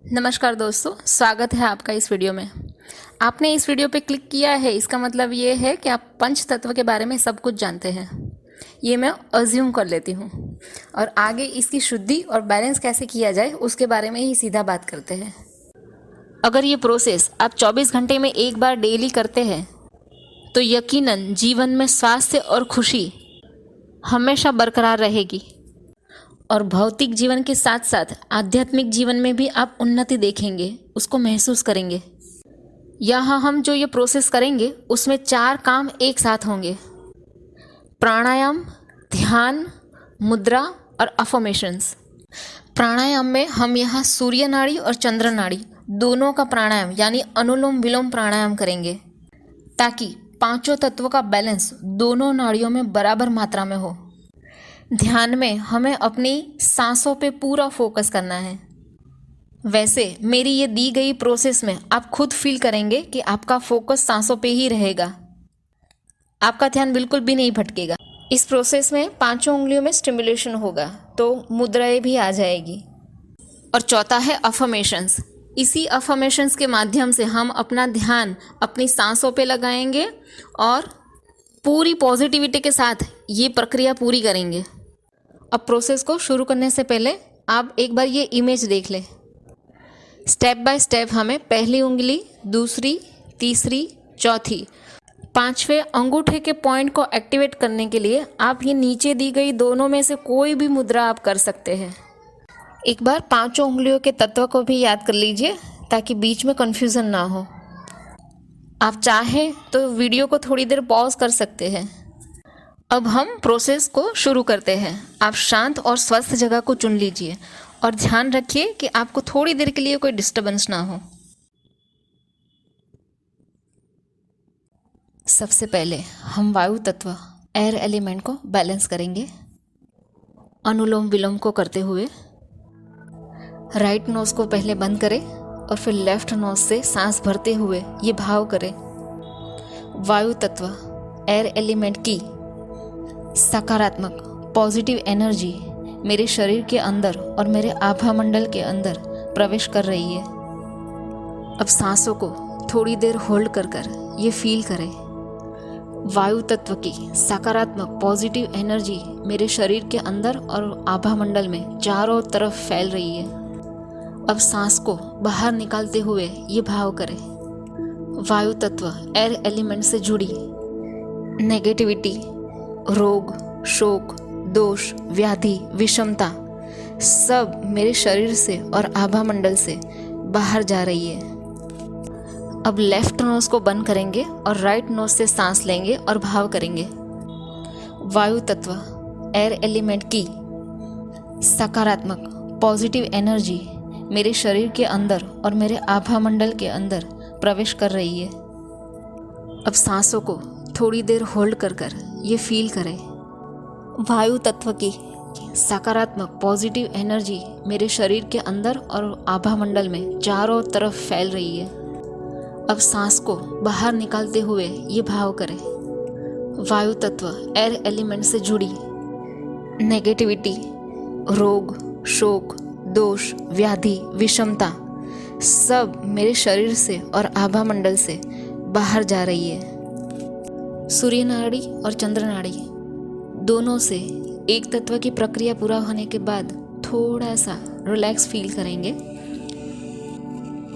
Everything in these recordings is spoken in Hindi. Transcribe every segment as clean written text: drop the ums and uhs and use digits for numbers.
नमस्कार दोस्तों, स्वागत है आपका इस वीडियो में। आपने इस वीडियो पे क्लिक किया है, इसका मतलब ये है कि आप पंच तत्व के बारे में सब कुछ जानते हैं। ये मैं अज्यूम कर लेती हूँ और आगे इसकी शुद्धि और बैलेंस कैसे किया जाए उसके बारे में ही सीधा बात करते हैं। अगर ये प्रोसेस आप 24 घंटे में एक बार डेली करते हैं तो यकीनन जीवन में स्वास्थ्य और खुशी हमेशा बरकरार रहेगी और भौतिक जीवन के साथ साथ आध्यात्मिक जीवन में भी आप उन्नति देखेंगे, उसको महसूस करेंगे। यहाँ हम जो ये प्रोसेस करेंगे उसमें 4 काम एक साथ होंगे: प्राणायाम, ध्यान, मुद्रा और अफर्मेशंस। प्राणायाम में हम यहाँ सूर्य नाड़ी और चंद्र नाड़ी दोनों का प्राणायाम यानी अनुलोम विलोम प्राणायाम करेंगे ताकि पांचों तत्वों का बैलेंस दोनों नाड़ियों में बराबर मात्रा में हो। ध्यान में हमें अपनी सांसों पे पूरा फोकस करना है। वैसे मेरी ये दी गई प्रोसेस में आप खुद फील करेंगे कि आपका फोकस सांसों पे ही रहेगा, आपका ध्यान बिल्कुल भी नहीं भटकेगा। इस प्रोसेस में पांचों उंगलियों में स्टिमुलेशन होगा तो मुद्राएं भी आ जाएगी। और चौथा है अफर्मेशंस। इसी अफर्मेशंस के माध्यम से हम अपना ध्यान अपनी सांसों पे लगाएंगे और पूरी पॉजिटिविटी के साथ ये प्रक्रिया पूरी करेंगे। अब प्रोसेस को शुरू करने से पहले आप एक बार ये इमेज देख लें। स्टेप बाय स्टेप हमें पहली उंगली, दूसरी, तीसरी, चौथी, 5वें अंगूठे के पॉइंट को एक्टिवेट करने के लिए आप ये नीचे दी गई दोनों में से कोई भी मुद्रा आप कर सकते हैं। एक बार पांचों उंगलियों के तत्व को भी याद कर लीजिए ताकि बीच में कन्फ्यूज़न ना हो। आप चाहें तो वीडियो को थोड़ी देर पॉज कर सकते हैं। अब हम प्रोसेस को शुरू करते हैं। आप शांत और स्वस्थ जगह को चुन लीजिए और ध्यान रखिए कि आपको थोड़ी देर के लिए कोई डिस्टर्बेंस ना हो। सबसे पहले हम वायु तत्व एयर एलिमेंट को बैलेंस करेंगे। अनुलोम विलोम को करते हुए राइट नोज को पहले बंद करें और फिर लेफ्ट नोज से सांस भरते हुए ये भाव करें: वायु तत्व एयर एलिमेंट की सकारात्मक पॉजिटिव एनर्जी मेरे शरीर के अंदर और मेरे आभा मंडल के अंदर प्रवेश कर रही है। अब सांसों को थोड़ी देर होल्ड कर ये फील करें: वायु तत्व की सकारात्मक पॉजिटिव एनर्जी मेरे शरीर के अंदर और आभा मंडल में चारों तरफ फैल रही है। अब सांस को बाहर निकालते हुए ये भाव करें: वायु तत्व एयर एलिमेंट से जुड़ी नेगेटिविटी, रोग, शोक, दोष, व्याधि, विषमता सब मेरे शरीर से और आभा मंडल से बाहर जा रही है। अब लेफ्ट नोज को बंद करेंगे और राइट नोज से सांस लेंगे और भाव करेंगे: वायु तत्व एयर एलिमेंट की सकारात्मक पॉजिटिव एनर्जी मेरे शरीर के अंदर और मेरे आभा मंडल के अंदर प्रवेश कर रही है। अब सांसों को थोड़ी देर होल्ड कर ये फील करें: वायु तत्व की सकारात्मक पॉजिटिव एनर्जी मेरे शरीर के अंदर और आभा मंडल में चारों तरफ फैल रही है। अब सांस को बाहर निकालते हुए ये भाव करें: वायु तत्व एयर एलिमेंट से जुड़ी नेगेटिविटी, रोग, शोक, दोष, व्याधि, विषमता सब मेरे शरीर से और आभा मंडल से बाहर जा रही है। सूर्य नाड़ी और चंद्र नाड़ी दोनों से एक तत्व की प्रक्रिया पूरा होने के बाद थोड़ा सा रिलैक्स फील करेंगे।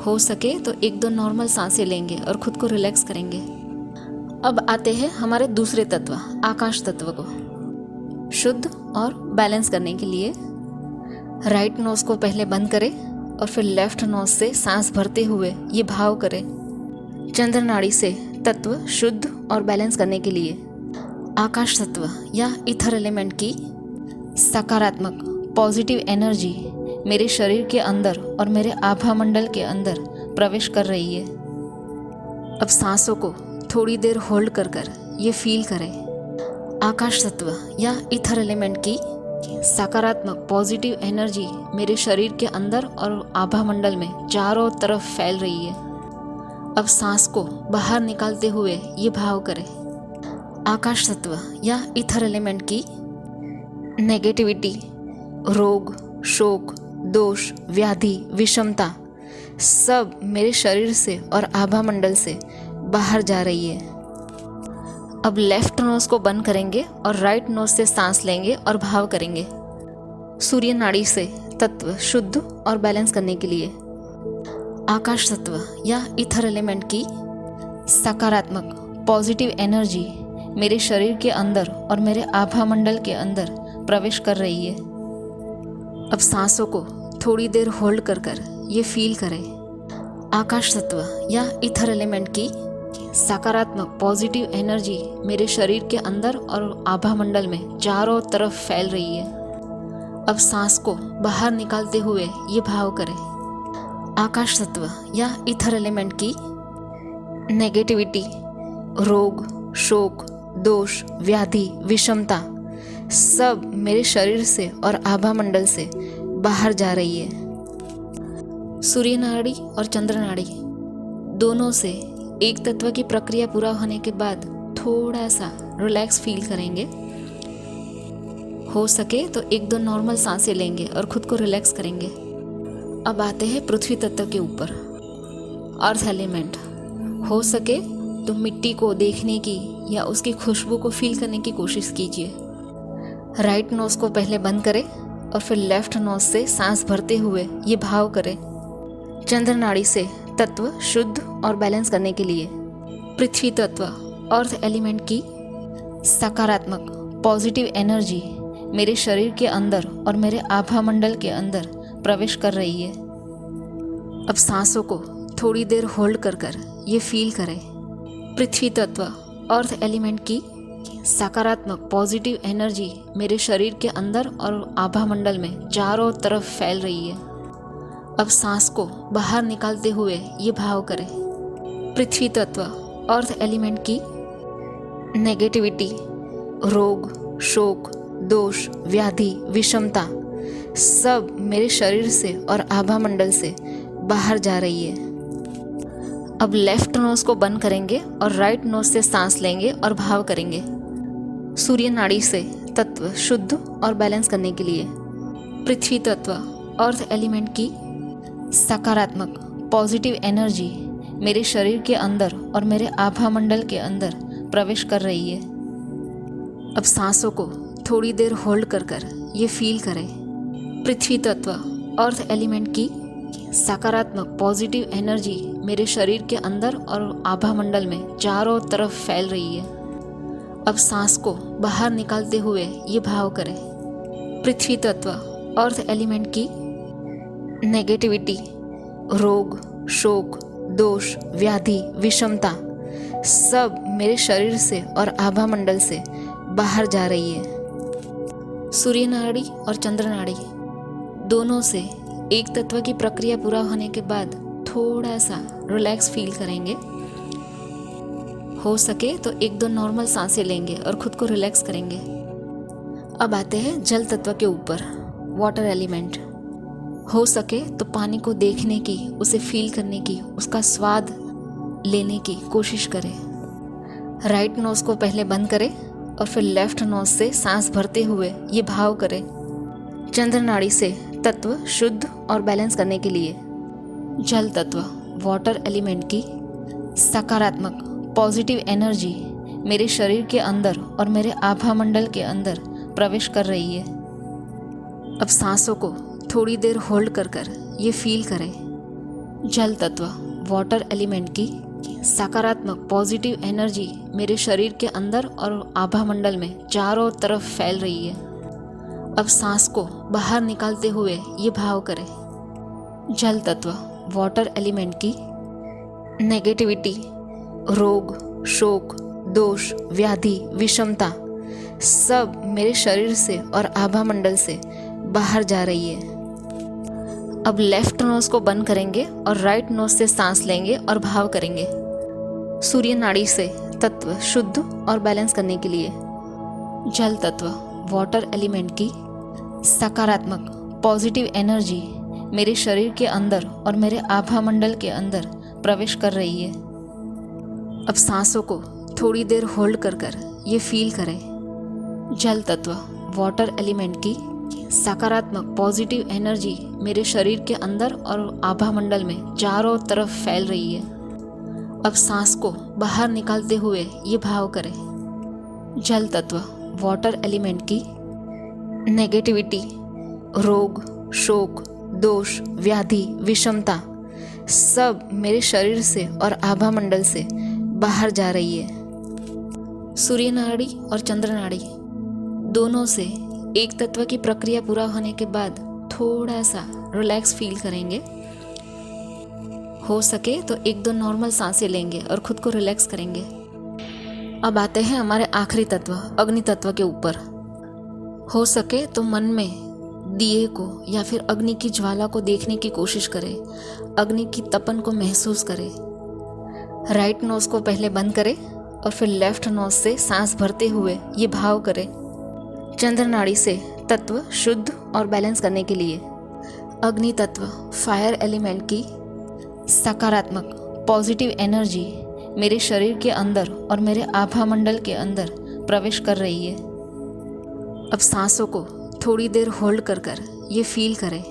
हो सके तो 1-2 नॉर्मल सांसें लेंगे और खुद को रिलैक्स करेंगे। अब आते हैं हमारे दूसरे तत्व आकाश तत्व को शुद्ध और बैलेंस करने के लिए राइट नोज को पहले बंद करें और फिर लेफ्ट नोज से सांस भरते हुए ये भाव करें: चंद्र नाड़ी से तत्व शुद्ध और बैलेंस करने के लिए आकाश तत्व या ईथर एलिमेंट की सकारात्मक पॉजिटिव एनर्जी मेरे शरीर के अंदर और मेरे आभा मंडल के अंदर प्रवेश कर रही है। अब सांसों को थोड़ी देर होल्ड कर ये फील करें: आकाश तत्व या ईथर एलिमेंट की सकारात्मक पॉजिटिव एनर्जी मेरे शरीर के अंदर और आभा मंडल में चारों तरफ फैल रही है। अब सांस को बाहर निकालते हुए ये भाव करें: आकाश तत्व या ईथर एलिमेंट की नेगेटिविटी, रोग, शोक, दोष, व्याधि, विषमता सब मेरे शरीर से और आभा मंडल से बाहर जा रही है। अब लेफ्ट नोज को बंद करेंगे और राइट नोज से सांस लेंगे और भाव करेंगे। सूर्य नाड़ी से तत्व शुद्ध और बैलेंस करने के लिए आकाश तत्व या ईथर एलिमेंट की सकारात्मक पॉजिटिव एनर्जी मेरे शरीर के अंदर और मेरे आभा मंडल के अंदर प्रवेश कर रही है। अब सांसों को थोड़ी देर होल्ड कर ये फील करें। आकाश तत्व या ईथर एलिमेंट की सकारात्मक पॉजिटिव एनर्जी मेरे शरीर के अंदर और आभा मंडल में चारों तरफ फैल रही है। अब सांस को बाहर निकालते हुए ये भाव करें। आकाश तत्व या ईथर एलिमेंट की नेगेटिविटी, रोग, शोक, दोष, व्याधि, विषमता सब मेरे शरीर से और आभा मंडल से बाहर जा रही है। सूर्य नाड़ी और चंद्र नाड़ी दोनों से एक तत्व की प्रक्रिया पूरा होने के बाद थोड़ा सा रिलैक्स फील करेंगे। हो सके तो एक दो नॉर्मल सांसें लेंगे और खुद को रिलैक्स करेंगे। अब आते हैं पृथ्वी तत्व के ऊपर, अर्थ एलिमेंट। हो सके तो मिट्टी को देखने की या उसकी खुशबू को फील करने की कोशिश कीजिए। राइट नोज को पहले बंद करें और फिर लेफ्ट नोज से सांस भरते हुए ये भाव करें। चंद्र नाड़ी से तत्व शुद्ध और बैलेंस करने के लिए पृथ्वी तत्व अर्थ एलिमेंट की सकारात्मक पॉजिटिव एनर्जी मेरे शरीर के अंदर और मेरे आभा मंडल के अंदर प्रवेश कर रही है। अब सांसों को थोड़ी देर होल्ड कर ये फील करें। पृथ्वी तत्व अर्थ एलिमेंट की सकारात्मक पॉजिटिव एनर्जी मेरे शरीर के अंदर और आभा मंडल में चारों तरफ फैल रही है। अब सांस को बाहर निकालते हुए ये भाव करें। पृथ्वी तत्व अर्थ एलिमेंट की नेगेटिविटी, रोग, शोक, दोष, व्याधि, विषमता सब मेरे शरीर से और आभा मंडल से बाहर जा रही है। अब लेफ्ट नोज को बंद करेंगे और राइट नोज से सांस लेंगे और भाव करेंगे। सूर्य नाड़ी से तत्व शुद्ध और बैलेंस करने के लिए पृथ्वी तत्व अर्थ एलिमेंट की सकारात्मक पॉजिटिव एनर्जी मेरे शरीर के अंदर और मेरे आभा मंडल के अंदर प्रवेश कर रही है। अब सांसों को थोड़ी देर होल्ड कर ये फील करें। पृथ्वी तत्व अर्थ एलिमेंट की सकारात्मक पॉजिटिव एनर्जी मेरे शरीर के अंदर और आभा मंडल में चारों तरफ फैल रही है। अब सांस को बाहर निकालते हुए ये भाव करें। पृथ्वी तत्व अर्थ एलिमेंट की नेगेटिविटी, रोग, शोक, दोष, व्याधि, विषमता सब मेरे शरीर से और आभा मंडल से बाहर जा रही है। सूर्य नाड़ी और चंद्र नाड़ी दोनों से एक तत्व की प्रक्रिया पूरा होने के बाद थोड़ा सा रिलैक्स फील करेंगे। हो सके तो एक दो नॉर्मल सांसें लेंगे और खुद को रिलैक्स करेंगे। अब आते हैं जल तत्व के ऊपर, वाटर एलिमेंट। हो सके तो पानी को देखने की, उसे फील करने की, उसका स्वाद लेने की कोशिश करें। राइट नोज को पहले बंद करें और फिर लेफ्ट नोज से सांस भरते हुए ये भाव करें। चंद्र नाड़ी से तत्व शुद्ध और बैलेंस करने के लिए जल तत्व वाटर एलिमेंट की सकारात्मक पॉजिटिव एनर्जी मेरे शरीर के अंदर और मेरे आभा मंडल के अंदर प्रवेश कर रही है। अब सांसों को थोड़ी देर होल्ड कर ये फील करें। जल तत्व वाटर एलिमेंट की सकारात्मक पॉजिटिव एनर्जी मेरे शरीर के अंदर और आभा मंडल में चारों तरफ फैल रही है। अब सांस को बाहर निकालते हुए ये भाव करें। जल तत्व वाटर एलिमेंट की नेगेटिविटी, रोग, शोक, दोष, व्याधि, विषमता सब मेरे शरीर से और आभा मंडल से बाहर जा रही है। अब लेफ्ट नोज को बंद करेंगे और राइट नोज से सांस लेंगे और भाव करेंगे। सूर्य नाड़ी से तत्व शुद्ध और बैलेंस करने के लिए जल तत्व वाटर एलिमेंट की सकारात्मक पॉजिटिव एनर्जी मेरे शरीर के अंदर और मेरे आभा मंडल के अंदर प्रवेश कर रही है। अब सांसों को थोड़ी देर होल्ड कर ये फील करें। जल तत्व वाटर एलिमेंट की सकारात्मक पॉजिटिव एनर्जी मेरे शरीर के अंदर और आभा मंडल में चारों तरफ फैल रही है। अब सांस को बाहर निकालते हुए ये भाव करें, जल तत्व वाटर एलिमेंट की नेगेटिविटी, रोग, शोक, दोष, व्याधि, विषमता सब मेरे शरीर से और आभा मंडल से बाहर जा रही है। सूर्य नाड़ी और चंद्र नाड़ी दोनों से एक तत्व की प्रक्रिया पूरा होने के बाद थोड़ा सा रिलैक्स फील करेंगे। हो सके तो 1-2 नॉर्मल सांसें लेंगे और खुद को रिलैक्स करेंगे। अब आते हैं हमारे आखिरी तत्व अग्नि तत्व के ऊपर। हो सके तो मन में दिए को या फिर अग्नि की ज्वाला को देखने की कोशिश करें, अग्नि की तपन को महसूस करें। राइट नोज को पहले बंद करें और फिर लेफ्ट नोज से सांस भरते हुए ये भाव करें, चंद्र नाड़ी से तत्व शुद्ध और बैलेंस करने के लिए अग्नि तत्व फायर एलिमेंट की सकारात्मक पॉजिटिव एनर्जी मेरे शरीर के अंदर और मेरे आभा मंडल के अंदर प्रवेश कर रही है। अब सांसों को थोड़ी देर होल्ड कर ये फील करें,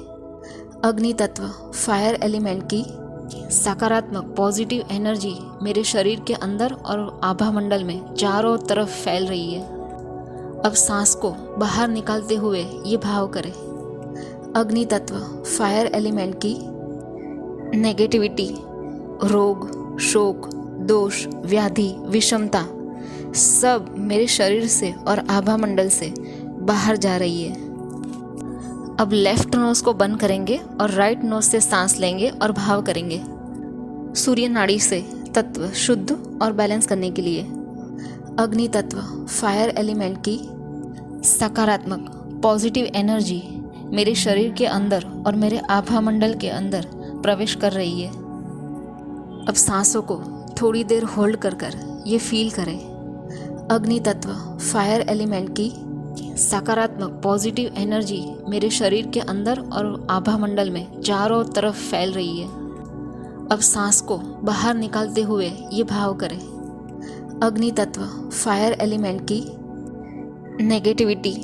अग्नि तत्व फायर एलिमेंट की सकारात्मक पॉजिटिव एनर्जी मेरे शरीर के अंदर और आभा मंडल में चारों तरफ फैल रही है। अब सांस को बाहर निकालते हुए ये भाव करें, अग्नि तत्व फायर एलिमेंट की नेगेटिविटी, रोग, शोक, दोष, व्याधि, विषमता सब मेरे शरीर से और आभा मंडल से बाहर जा रही है। अब लेफ्ट नोज को बंद करेंगे और राइट नोज से सांस लेंगे और भाव करेंगे, सूर्य नाड़ी से तत्व शुद्ध और बैलेंस करने के लिए अग्नि तत्व फायर एलिमेंट की सकारात्मक पॉजिटिव एनर्जी मेरे शरीर के अंदर और मेरे आभा मंडल के अंदर प्रवेश कर रही है। अब सांसों को थोड़ी देर होल्ड कर ये फील करें, अग्नि तत्व फायर एलिमेंट की सकारात्मक पॉजिटिव एनर्जी मेरे शरीर के अंदर और आभा मंडल में चारों तरफ फैल रही है। अब सांस को बाहर निकालते हुए ये भाव करें, अग्नि तत्व फायर एलिमेंट की नेगेटिविटी,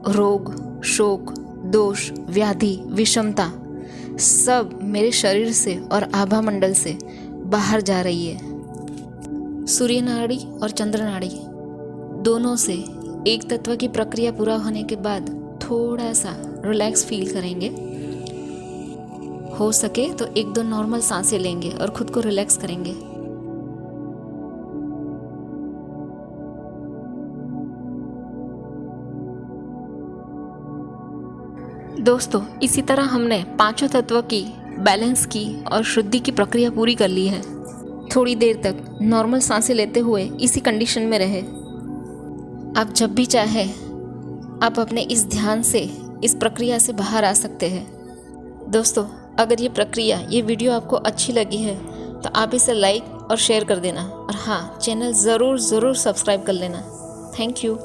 रोग, शोक, दोष, व्याधि, विषमता सब मेरे शरीर से और आभा मंडल से बाहर जा रही है। सूर्य नाड़ी और चंद्र नाड़ी दोनों से एक तत्व की प्रक्रिया पूरा होने के बाद थोड़ा सा रिलैक्स फील करेंगे। हो सके तो 1-2 नॉर्मल सांसें लेंगे और खुद को रिलैक्स करेंगे। दोस्तों, इसी तरह हमने 5 तत्व की बैलेंस की और शुद्धि की प्रक्रिया पूरी कर ली है। थोड़ी देर तक नॉर्मल सांसें लेते हुए इसी कंडीशन में रहे। आप जब भी चाहे आप अपने इस ध्यान से इस प्रक्रिया से बाहर आ सकते हैं। दोस्तों, अगर ये प्रक्रिया, ये वीडियो आपको अच्छी लगी है तो आप इसे लाइक और शेयर कर देना, और हाँ, चैनल ज़रूर सब्सक्राइब कर लेना। Thank you.